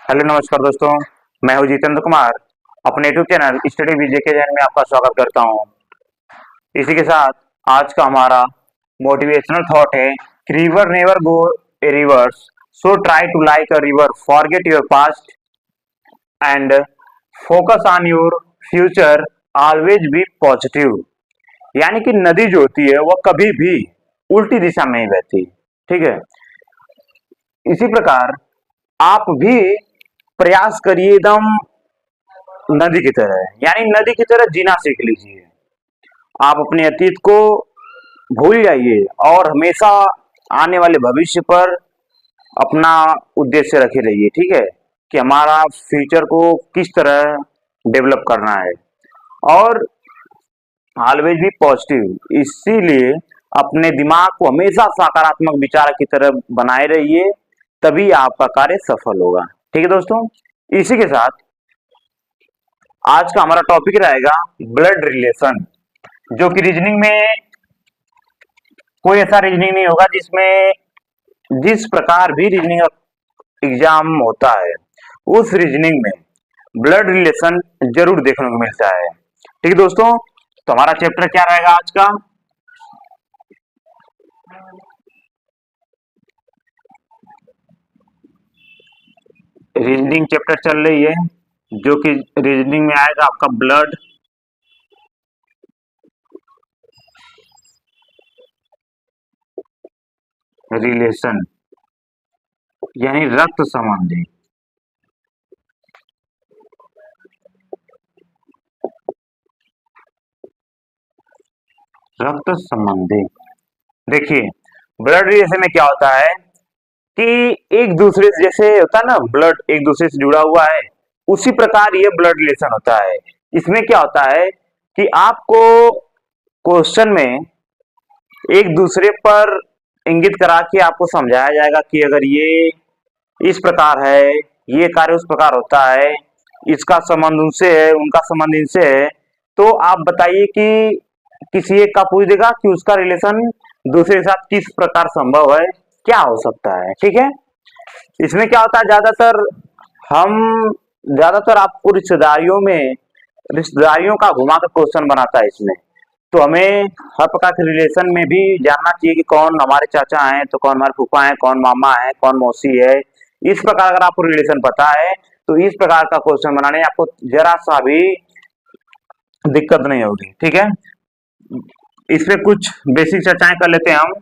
Hello नमस्कार दोस्तों। मैं हूं जितेंद्र कुमार। अपने यूट्यूब चैनल स्टडी विद जेके जैन में आपका स्वागत करता हूं। इसी के साथ आज का हमारा मोटिवेशनल थॉट है कि river never go a reverse, so try to like a river, forget your past and focus on your future, always be positive. यानी कि नदी जो होती है वह कभी भी उल्टी दिशा में नहीं बहती। ठीक है, इसी प्रकार आप भी प्रयास करिए एकदम नदी की तरह, यानी नदी की तरह जीना सीख लीजिए। आप अपने अतीत को भूल जाइए और हमेशा आने वाले भविष्य पर अपना उद्देश्य रखे रहिए। ठीक है, कि हमारा फ्यूचर को किस तरह डेवलप करना है, और ऑलवेज भी पॉजिटिव। इसीलिए अपने दिमाग को हमेशा सकारात्मक विचार की तरफ बनाए रहिए, तभी आपका कार्य सफल होगा। ठीक है दोस्तों, इसी के साथ आज का हमारा टॉपिक रहेगा ब्लड रिलेशन, जो कि रीजनिंग में कोई ऐसा रीजनिंग नहीं होगा जिसमें जिस प्रकार भी रीजनिंग एग्जाम होता है उस रीजनिंग में ब्लड रिलेशन जरूर देखने को मिलता है। ठीक है दोस्तों, तो हमारा चैप्टर क्या रहेगा आज का? रीजनिंग चैप्टर चल रही है, जो कि रीजनिंग में आएगा आपका ब्लड रिलेशन, यानी रक्त संबंधी। रक्त संबंधी, देखिए ब्लड रिलेशन में क्या होता है कि एक दूसरे से, जैसे होता है ना ब्लड एक दूसरे से जुड़ा हुआ है, उसी प्रकार ये ब्लड रिलेशन होता है। इसमें क्या होता है कि आपको क्वेश्चन में एक दूसरे पर इंगित करा के आपको समझाया जाएगा कि अगर ये इस प्रकार है, ये कार्य उस प्रकार होता है, इसका संबंध उनसे है, उनका संबंध इनसे है, तो आप बताइए कि किसी एक का पूछ देगा कि उसका रिलेशन दूसरे के साथ किस प्रकार संभव है, क्या हो सकता है। ठीक है, इसमें क्या होता है, हम ज्यादातर आपको रिश्तेदारियों का घुमा कर क्वेश्चन बनाता है इसमें। तो हमें हर प्रकार के रिलेशन में भी जानना चाहिए कि कौन हमारे चाचा हैं, तो कौन हमारे फूफा हैं, कौन मामा है, कौन मौसी है। इस प्रकार अगर आपको रिलेशन पता है तो इस प्रकार का क्वेश्चन बनाने आपको जरा सा भी दिक्कत नहीं होगी। ठीक है, इसमें कुछ बेसिक चर्चाएं कर लेते हैं हम।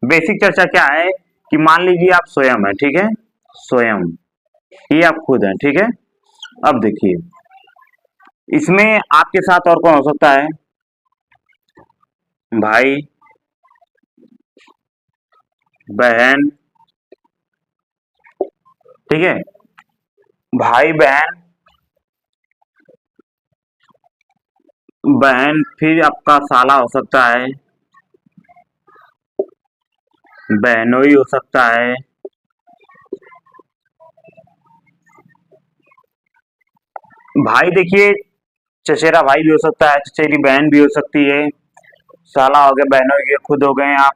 बेसिक चर्चा क्या है कि मान लीजिए आप स्वयं है, ठीक है, स्वयं, ये आप खुद हैं। ठीक है, अब देखिए इसमें आपके साथ और कौन हो सकता है? भाई, बहन, ठीक है, भाई बहन, बहन, फिर आपका साला हो सकता है, बहनोई हो सकता है, भाई देखिए चचेरा भाई भी हो सकता है, चचेरी बहन भी हो सकती है, साला हो गया, बहनोई हो गया, खुद हो गए आप,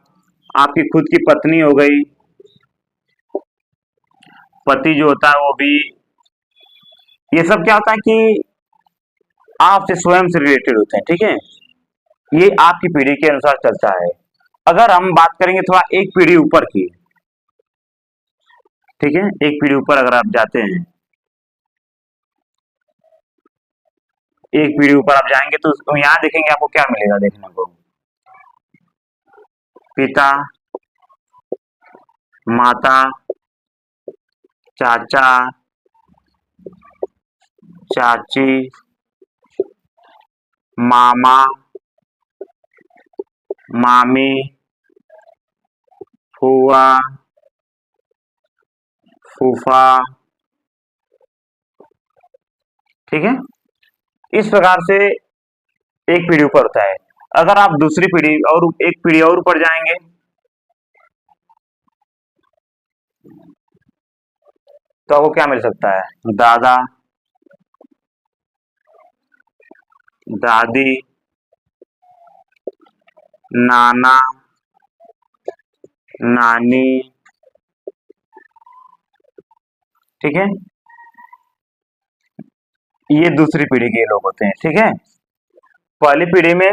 आपकी खुद की पत्नी हो गई, पति जो होता है वो भी। ये सब क्या होता है कि आपसे स्वयं से रिलेटेड होते हैं। ठीक है, ये आपकी पीढ़ी के अनुसार चलता है। अगर हम बात करेंगे थोड़ा एक पीढ़ी ऊपर की, ठीक है, एक पीढ़ी ऊपर अगर आप जाते हैं, एक पीढ़ी ऊपर आप जाएंगे तो यहाँ देखेंगे आपको क्या मिलेगा देखने को। पिता, माता, चाचा, चाची, मामा, मामी, फूआ, फूफा। ठीक है, इस प्रकार से एक पीढ़ी ऊपर होता है। अगर आप दूसरी पीढ़ी और एक पीढ़ी और ऊपर जाएंगे तो आपको क्या मिल सकता है? दादा, दादी, नाना, नानी। ठीक है, ये दूसरी पीढ़ी के लोग होते हैं, ठीक है। पहली पीढ़ी में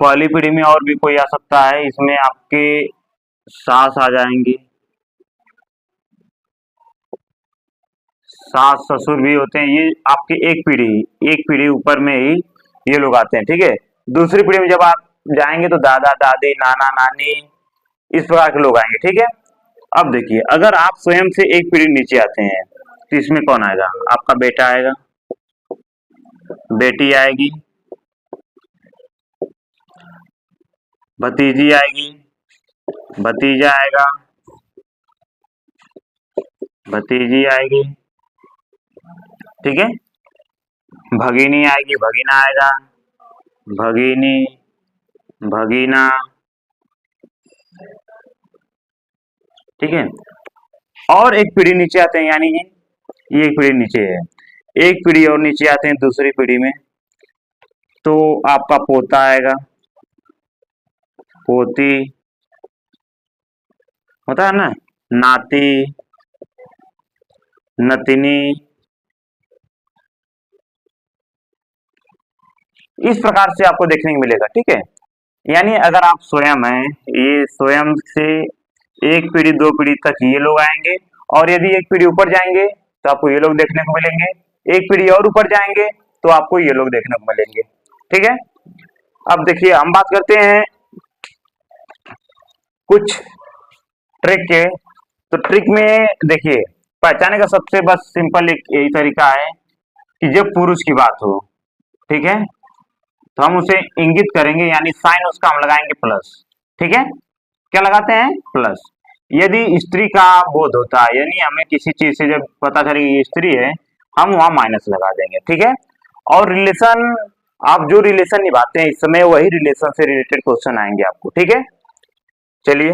पहली पीढ़ी में और भी कोई आ सकता है, इसमें आपके सास आ जाएंगी, सास ससुर भी होते हैं। ये आपकी एक पीढ़ी ऊपर में ही ये लोग आते हैं, ठीक है। दूसरी पीढ़ी में जब आप जाएंगे तो दादा दादी नाना नानी इस प्रकार के लोग आएंगे, ठीक है। अब देखिए, अगर आप स्वयं से एक पीढ़ी नीचे आते हैं तो इसमें कौन आएगा? आपका बेटा आएगा, बेटी आएगी, भतीजी आएगी, भतीजा आएगा, भतीजी आएगी, ठीक है। भगिनी आएगी, भगीना आएगा, भगिनी, भगीना, ठीक है। और एक पीढ़ी नीचे आते हैं, यानी ये एक पीढ़ी नीचे है, एक पीढ़ी और नीचे आते हैं दूसरी पीढ़ी में, तो आपका पोता आएगा, पोती, होता है ना, नाती, नतिनी, इस प्रकार से आपको देखने को मिलेगा, ठीक है। यानी अगर आप स्वयं हैं, ये स्वयं से एक पीढ़ी दो पीढ़ी तक ये लोग आएंगे, और यदि एक पीढ़ी ऊपर जाएंगे तो आपको ये लोग देखने को मिलेंगे, एक पीढ़ी और ऊपर जाएंगे तो आपको ये लोग देखने को मिलेंगे, ठीक है। अब देखिए, हम बात करते हैं कुछ ट्रिक के। तो ट्रिक में देखिए, पहचाने का सबसे बस सिंपल एक यही तरीका है कि जब पुरुष की बात हो, ठीक है, तो हम उसे इंगित करेंगे, यानी साइन उसका हम लगाएंगे प्लस, ठीक है। क्या लगाते हैं? प्लस। यदि स्त्री का बोध होता है, यानी हमें किसी चीज से जब पता चले ये स्त्री है, हम वहां माइनस लगा देंगे, ठीक है। और रिलेशन, आप जो रिलेशन निभाते हैं इस समय, वही रिलेशन से रिलेटेड क्वेश्चन आएंगे आपको, ठीक है। चलिए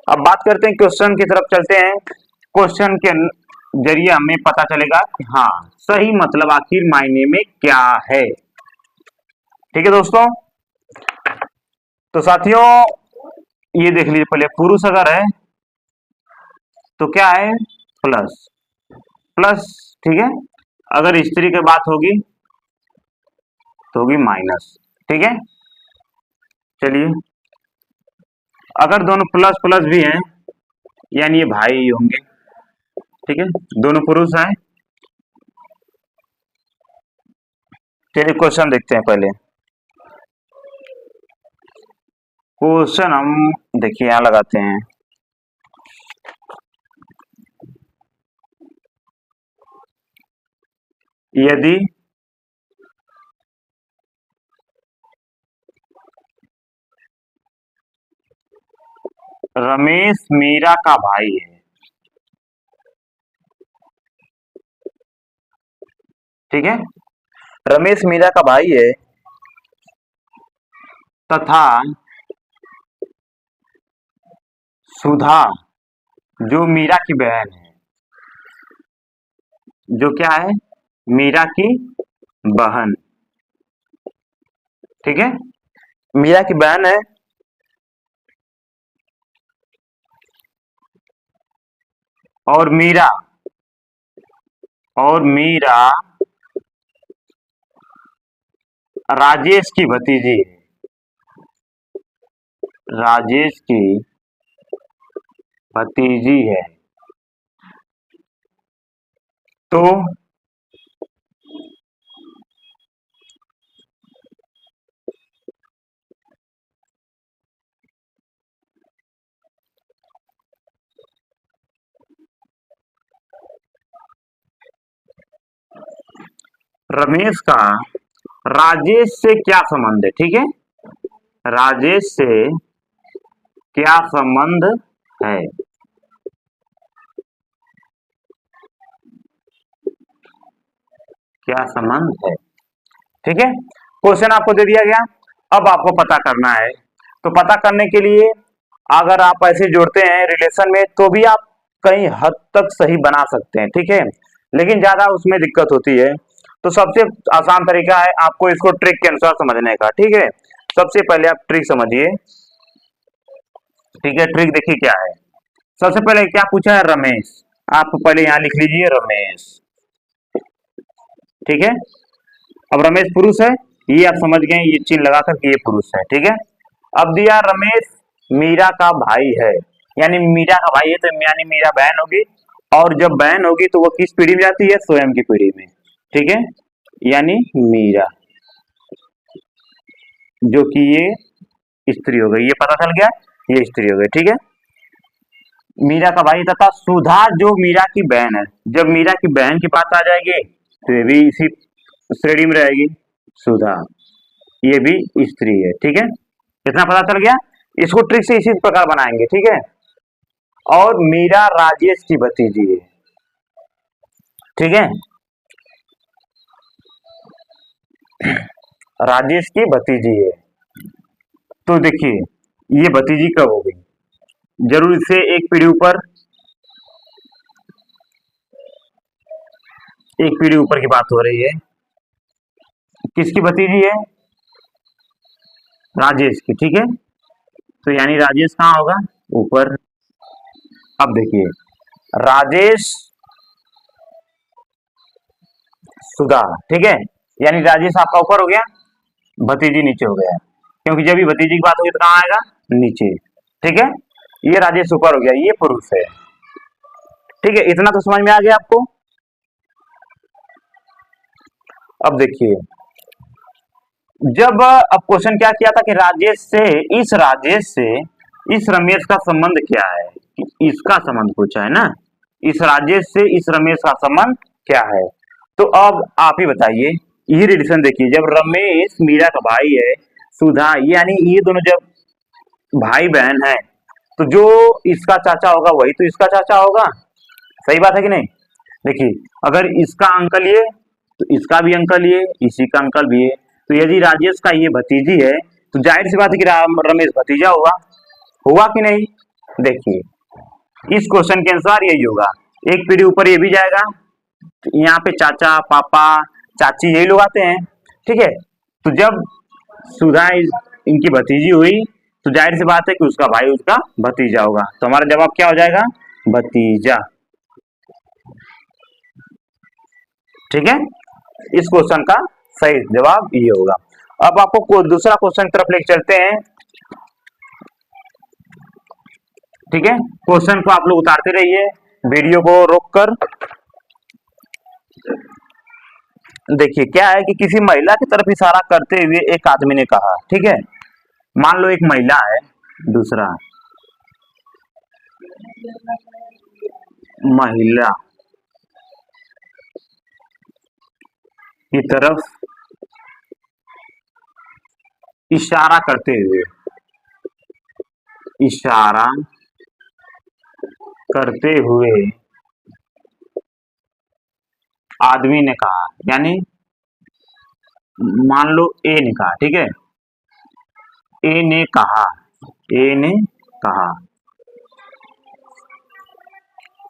अब बात करते हैं, क्वेश्चन की तरफ चलते हैं। क्वेश्चन के जरिए हमें पता चलेगा कि हाँ, सही मतलब आखिर मायने में क्या है, ठीक है दोस्तों। तो साथियों, ये देख लीजिए, पहले पुरुष अगर है तो क्या है? प्लस, प्लस, ठीक है। अगर स्त्री की बात होगी तो होगी माइनस, ठीक है। चलिए, अगर दोनों प्लस प्लस भी हैं, यानी ये भाई ही होंगे, ठीक है, दोनों पुरुष हैं। चलिए क्वेश्चन देखते हैं पहले। क्वेश्चन हम देखिए यहां लगाते हैं, यदि रमेश मीरा का भाई है, ठीक है, रमेश मीरा का भाई है तथा सुधा जो मीरा की बहन है, जो क्या है? मीरा की बहन, ठीक है, मीरा की बहन है, और मीरा राजेश की भतीजी है, राजेश की भतीजी है। तो रमेश का राजेश से क्या संबंध है, ठीक है, राजेश से क्या संबंध है, क्या संबंध है, ठीक है। क्वेश्चन आपको दे दिया गया, अब आपको पता करना है। तो पता करने के लिए अगर आप ऐसे जोड़ते हैं रिलेशन में तो भी आप कहीं हद तक सही बना सकते हैं, ठीक है, लेकिन ज्यादा उसमें दिक्कत होती है। तो सबसे आसान तरीका है आपको इसको ट्रिक के अनुसार समझने का, ठीक है। सबसे पहले आप ट्रिक समझिए, ठीक है। ट्रिक देखिए क्या है। सबसे पहले क्या पूछा है? रमेश। आप पहले यहां लिख लीजिए रमेश, ठीक है। अब रमेश पुरुष है, ये आप समझ गए, ये चिन्ह लगाकर कि ये पुरुष है, ठीक है। अब दिया रमेश मीरा का भाई है, यानी मीरा का भाई है तो यानी मीरा बहन होगी, और जब बहन होगी तो वो किस पीढ़ी में जाती है, स्वयं की पीढ़ी में, ठीक है। यानी मीरा, जो कि ये स्त्री हो गई, ये पता चल गया, ये स्त्री हो गई, ठीक है। मीरा का भाई तथा सुधा जो मीरा की बहन है, जब मीरा की बहन की बात आ जाएगी तो ये भी इसी श्रेणी में रहेगी, सुधा, ये भी स्त्री है, ठीक है। इतना पता चल गया। इसको ट्रिक से इसी प्रकार बनाएंगे, ठीक है। और मीरा राजेश की भतीजी है, ठीक है, राजेश की भतीजी है। तो देखिए ये भतीजी कब हो गई, जरूर इससे एक पीढ़ी ऊपर की बात हो रही है। किसकी भतीजी है, राजेश की, ठीक है। तो यानी राजेश कहाँ होगा, ऊपर। अब देखिए राजेश सुधा, ठीक है, यानी राजेश आपका ऊपर हो गया, भतीजी नीचे हो गया, क्योंकि जब भी भतीजी की बात होगी तो कहाँ आएगा, नीचे, ठीक है। ये राजेश ऊपर हो गया, ये पुरुष है, ठीक है। इतना तो समझ में आ गया आपको। अब देखिए जब अब क्वेश्चन क्या किया था कि राजेश से इस रमेश का संबंध क्या है, इसका संबंध पूछा है ना, इस राजेश से इस रमेश का संबंध क्या है। तो अब आप ही बताइए, ये रिलेशन देखिए, जब रमेश मीरा का भाई है, सुधा, यानी ये दोनों जब भाई बहन है, तो जो इसका चाचा होगा वही तो इसका चाचा होगा, सही बात है कि नहीं। देखिए अगर इसका अंकल ये तो इसका भी अंकल ये, इसी का अंकल भी है, तो यदि राजेश का ये भतीजी है तो जाहिर सी बात है कि रमेश भतीजा होगा, हुआ कि नहीं। देखिए इस क्वेश्चन के अनुसार यही होगा, एक पीढ़ी ऊपर ये भी जाएगा, तो यहाँ पे चाचा पापा चाची यही लोग आते हैं, ठीक है। तो जब सुधा इनकी भतीजी हुई तो जाहिर सी बात है कि उसका भाई उसका भतीजा होगा, तो हमारा जवाब क्या हो जाएगा, भतीजा, ठीक है। इस क्वेश्चन का सही जवाब ये होगा। अब आपको दूसरा क्वेश्चन की तरफ लेके चलते हैं, ठीक है। क्वेश्चन को आप लोग उतारते रहिए, वीडियो को रोककर। देखिए क्या है कि किसी महिला की तरफ इशारा करते हुए एक आदमी ने कहा, ठीक है, मान लो एक महिला है, दूसरा महिला की तरफ इशारा करते हुए आदमी ने कहा, यानी मान लो ए ने कहा, ठीक है, ए ने कहा,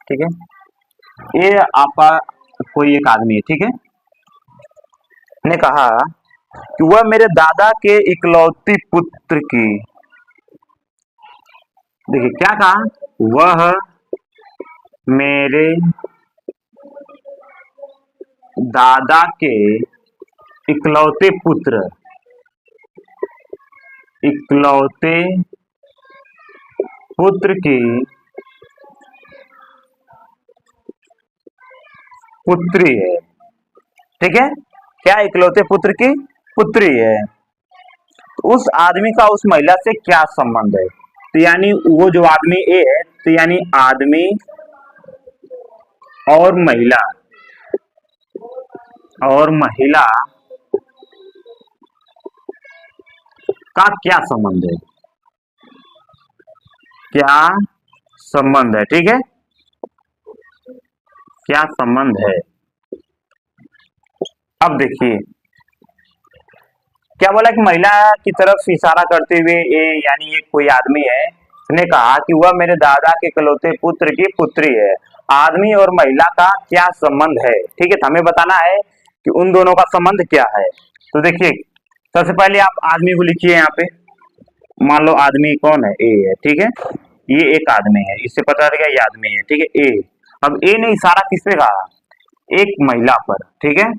ठीक है, ये आपका कोई एक आदमी है, ठीक है, ने कहा कि वह मेरे दादा के इकलौती पुत्र की, देखिए क्या कहा, वह मेरे दादा के इकलौते पुत्र की पुत्री है, ठीक है, क्या इकलौते पुत्र की पुत्री है। तो उस आदमी का उस महिला से क्या संबंध है, तो यानी वो जो आदमी ए है, तो यानी आदमी और महिला का क्या संबंध है, ठीक है, क्या संबंध है। अब देखिए क्या बोला कि महिला की तरफ इशारा करते हुए यानी ये कोई आदमी है, उसने कहा कि वह मेरे दादा के इकलौते पुत्र की पुत्री है। आदमी और महिला का क्या संबंध है, ठीक है, तो हमें बताना है कि उन दोनों का संबंध क्या है। तो देखिए सबसे पहले आप आदमी को लिखिए, यहाँ पे मान लो आदमी कौन है, ए है, ठीक है, ये एक आदमी है, इससे पता चल गया ये आदमी है, ठीक है, ए। अब ए ने इशारा किस पे कहा, एक महिला पर, ठीक है,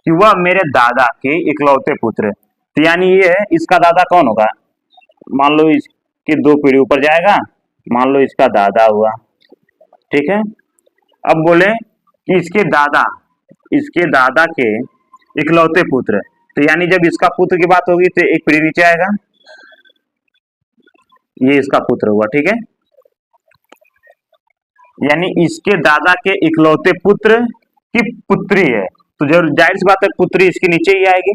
कि वह मेरे दादा के इकलौते पुत्र, तो यानी ये है, इसका दादा कौन होगा? मान लो इसकी दो पीढ़ी ऊपर जाएगा, मान लो इसका दादा हुआ, ठीक है। अब बोले कि इसके दादा के इकलौते पुत्र, तो यानी जब इसका पुत्र की बात होगी तो एक पीढ़ी नीचे आएगा, ये इसका पुत्र हुआ, ठीक है। यानी इसके दादा के इकलौते पुत्र की पुत्री है, तो जरूर जाहिर सी बात है पुत्री इसके नीचे ही आएगी,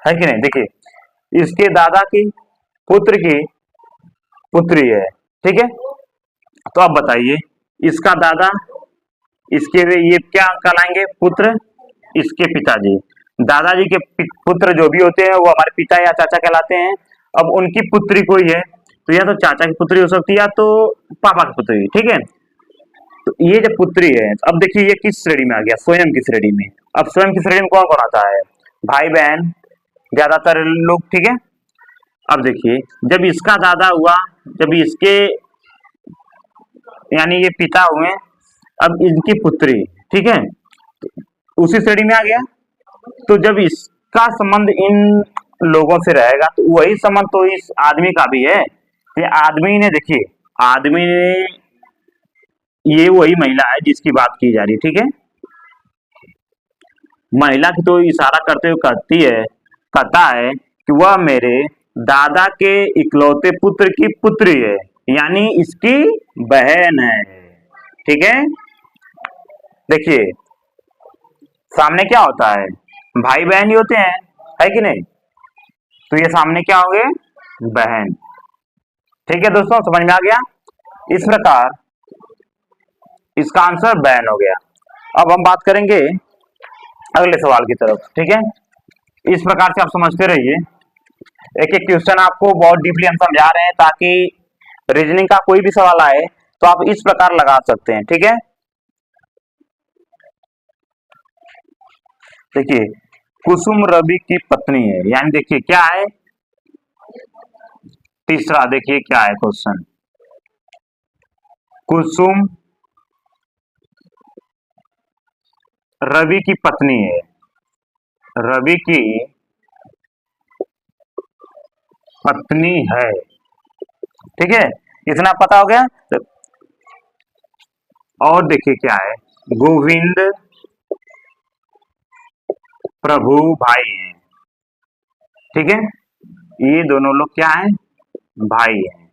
है कि नहीं? देखिए, इसके दादा की पुत्र की पुत्री है, ठीक है। तो अब बताइए, इसका दादा, इसके ये क्या कहलाएंगे? पुत्र। इसके पिताजी, दादाजी के पुत्र जो भी होते हैं वो हमारे पिता या चाचा कहलाते हैं। अब उनकी पुत्री कोई है तो या तो चाचा की पुत्री हो सकती है या तो पापा की पुत्री, ठीक है। तो ये जो पुत्री है, अब देखिए ये किस श्रेणी में आ गया? स्वयं की श्रेणी में। अब स्वयं की श्रेणी में कौन कौन आता है? भाई बहन, ज्यादातर लोग, ठीक है। अब देखिए, जब इसका दादा हुआ, जब इसके यानी ये पिता हुए, अब इनकी पुत्री, ठीक है, उसी श्रेणी में आ गया। तो जब इसका संबंध इन लोगों से रहेगा तो वही संबंध तो इस आदमी का भी है। ये आदमी ने, देखिए आदमी ने, ये वही महिला है जिसकी बात की जा रही है, ठीक है। महिला की तो इशारा करते हुए कहता है कि वह मेरे दादा के इकलौते पुत्र की पुत्री है, यानी इसकी बहन है, ठीक है। देखिए, सामने क्या होता है? भाई बहन ही होते हैं, है कि नहीं? तो ये सामने क्या हो गए? बहन, ठीक है दोस्तों, समझ में आ गया? इस प्रकार इसका आंसर बहन हो गया। अब हम बात करेंगे अगले सवाल की तरफ, ठीक है। इस प्रकार से आप समझते रहिए, एक एक क्वेश्चन आपको बहुत डीपली हम समझा रहे हैं ताकि रीजनिंग का कोई भी सवाल आए तो आप इस प्रकार लगा सकते हैं, ठीक है। देखिए, कुसुम रवि की पत्नी है, यानी देखिए क्या है? तीसरा देखिए क्या है क्वेश्चन, कुसुम रवि की पत्नी है, रवि की पत्नी है, ठीक है, इतना पता हो गया। और देखिए क्या है, गोविंद प्रभु भाई हैं, ठीक है, ये दोनों लोग क्या हैं? भाई हैं।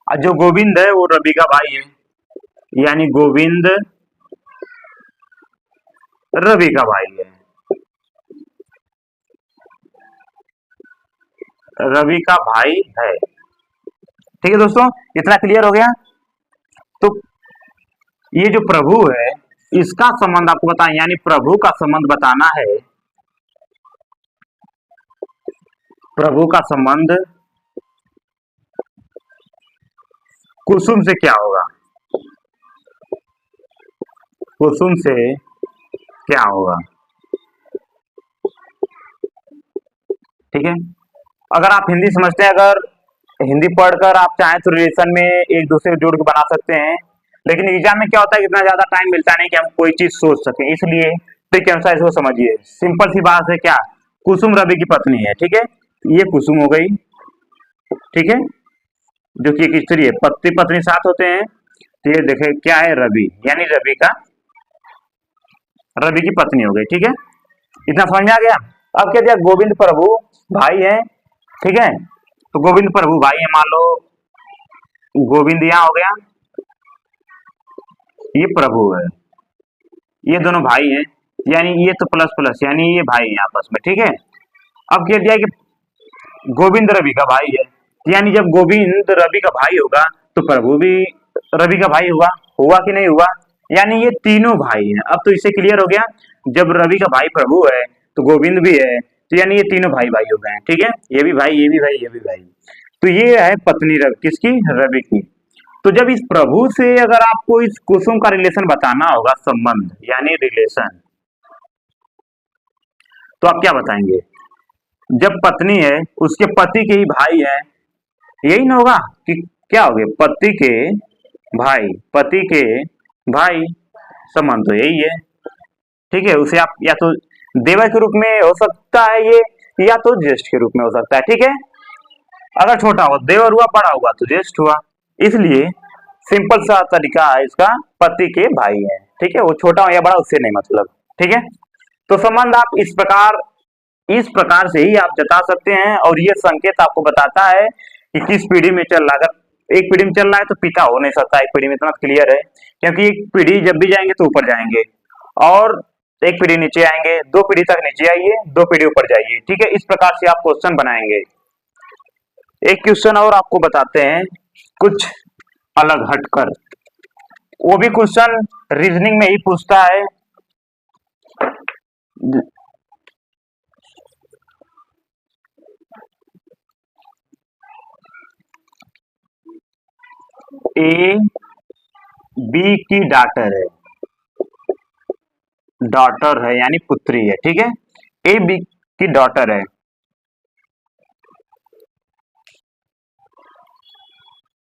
जो गोविंद है वो रवि का भाई है, यानी गोविंद रवि का भाई है, रवि का भाई है, ठीक है दोस्तों, इतना क्लियर हो गया। तो ये जो प्रभु है, इसका संबंध आपको बताएं, यानी प्रभु का संबंध बताना है। प्रभु का संबंध कुसुम से क्या होगा? कुसुम से क्या होगा? ठीक है, अगर आप हिंदी समझते हैं, अगर हिंदी पढ़कर आप चाहें तो रिलेशन में एक दूसरे को जोड़ के बना सकते हैं, लेकिन एग्जाम में क्या होता है, इतना ज्यादा टाइम मिलता नहीं कि हम कोई चीज सोच सकें, इसलिए ट्रिक के अनुसार इसको समझिए। सिंपल सी बात है, क्या? कुसुम रवि की पत्नी है, ठीक है, ये कुसुम हो गई, ठीक है, जो कि एक स्त्री है, पति पत्नी साथ होते हैं, तो ये देखे क्या है? रवि, यानी रवि की पत्नी हो गई, ठीक है, इतना समझ में आ गया। अब क्या दिया? गोविंद प्रभु भाई है, ठीक है, तो गोविंद प्रभु भाई है, मान लो गोविंद यहां हो गया, ये प्रभु है, ये दोनों भाई हैं, यानी ये तो प्लस प्लस, यानी ये भाई है आपस में, ठीक है। अब कह दिया कि गोविंद रवि का भाई है, यानी जब गोविंद रवि का भाई होगा तो प्रभु भी रवि का भाई हुआ कि नहीं हुआ? यानी ये तीनों भाई हैं। अब तो इससे क्लियर हो गया, जब रवि का भाई प्रभु है तो गोविंद भी है, तो यानी ये तीनों भाई भाई हो गए हैं, ठीक है, ये भी भाई, ये भी भाई, ये भी भाई। तो ये है पत्नी रवि, किसकी? रवि की। तो जब इस प्रभु से अगर आपको इस कुसुम का रिलेशन बताना होगा, संबंध यानी रिलेशन, तो आप क्या बताएंगे? जब पत्नी है, उसके पति के ही भाई है, यही ना होगा कि क्या हो गया, पति के भाई, संबंध तो यही है। ठीक है, उसे आप या तो देवर के रूप में हो सकता है ये, या तो ज्येष्ठ के रूप में हो सकता है। ठीक है, अगर छोटा हुआ देवर हुआ, बड़ा हुआ तो ज्येष्ठ हुआ। इसलिए सिंपल सा तरीका है इसका, पति के भाई है। ठीक है, वो छोटा हो या बड़ा उससे नहीं मतलब। ठीक है, तो संबंध आप इस प्रकार से ही आप जता सकते हैं, और ये संकेत आपको बताता है कि किस पीढ़ी में चल रहा है। अगर एक पीढ़ी में चल रहा है तो पिता हो नहीं सकता एक पीढ़ी में, इतना क्लियर है। क्योंकि एक पीढ़ी जब भी जाएंगे तो ऊपर जाएंगे, और एक पीढ़ी नीचे आएंगे, दो पीढ़ी तक नीचे आइए, दो पीढ़ी ऊपर जाइए। ठीक है, इस प्रकार से आप क्वेश्चन बनाएंगे। एक क्वेश्चन और आपको बताते हैं कुछ अलग हटकर, वो भी क्वेश्चन रीजनिंग में ही पूछता है। ए बी की डॉटर है यानी पुत्री है। ठीक है, ए बी की डॉटर है,